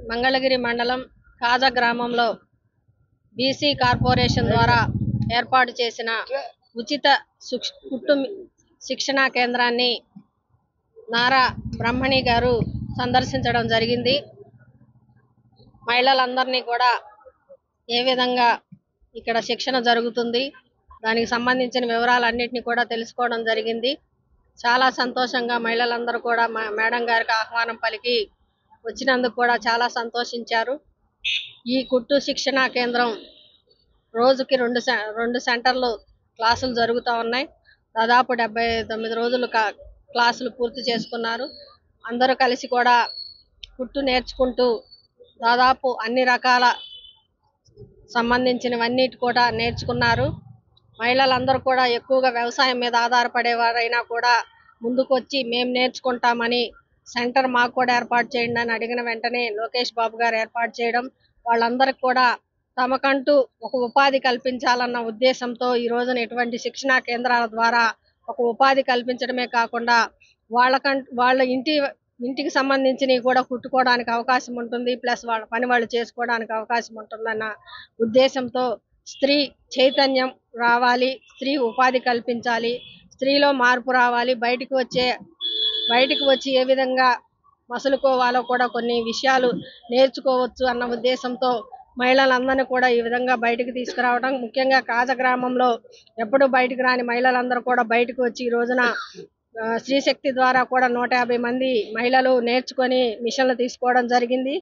మంగళగిరి మండలం కాజా గ్రామంలో BC corporation ద్వారా ఏర్పాటు చేసిన ఉచిత కుట్టు శిక్షణా కేంద్రాన్ని నారా బ్రహ్మణి గారు సందర్శించడం జరిగింది. మహిళలందరినీ కూడా ఏ విధంగా ఇక్కడ శిక్షణ జరుగుతుంది, దానికి సంబంధించిన వివరాలన్నిటిని కూడా తెలుసుకోవడం జరిగింది. చాలా సంతోషంగా మహిళలందరూ కూడా మేడం గారికి ఆహ్వానం పలికి వచ్చినందుకు కూడా చాలా సంతోషించారు. ఈ కుట్టు శిక్షణా కేంద్రం రోజుకి రెండు సెంటర్లు క్లాసులు జరుగుతూ ఉన్నాయి. దాదాపు 79 రోజులు క్లాసులు పూర్తి చేసుకున్నారు. అందరూ కలిసి కూడా కుట్టు నేర్చుకుంటూ దాదాపు అన్ని రకాల సంబంధించినవన్నిటి కూడా నేర్చుకున్నారు. మహిళలందరూ కూడా ఎక్కువగా వ్యవసాయం మీద ఆధారపడేవారైనా కూడా ముందుకొచ్చి మేము నేర్చుకుంటామని సెంటర్ మాకు కూడా ఏర్పాటు చేయండి అని అడిగిన వెంటనే లోకేష్ బాబు గారు ఏర్పాటు చేయడం, వాళ్ళందరికీ కూడా తమకంటూ ఒక ఉపాధి కల్పించాలన్న ఉద్దేశంతో ఈ రోజున ఇటువంటి శిక్షణా కేంద్రాల ద్వారా ఒక ఉపాధి కల్పించడమే కాకుండా వాళ్ళ ఇంటికి సంబంధించినవి కూడా కుట్టుకోవడానికి అవకాశం ఉంటుంది, ప్లస్ వాళ్ళ పని వాళ్ళు చేసుకోవడానికి అవకాశం ఉంటుందన్న ఉద్దేశంతో స్త్రీ చైతన్యం రావాలి, స్త్రీ ఉపాధి కల్పించాలి, స్త్రీలో మార్పు రావాలి, బయటికి వచ్చి ఏ విధంగా మసులుకోవాలో కూడా కొన్ని విషయాలు నేర్చుకోవచ్చు అన్న ఉద్దేశంతో మహిళలందరినీ కూడా ఈ విధంగా బయటికి తీసుకురావడం, ముఖ్యంగా కాజా గ్రామంలో ఎప్పుడూ బయటికి రాని మహిళలందరూ కూడా బయటకు వచ్చి ఈ రోజున స్త్రీశక్తి ద్వారా కూడా 150 మంది మహిళలు నేర్చుకొని మిషన్లు తీసుకోవడం జరిగింది.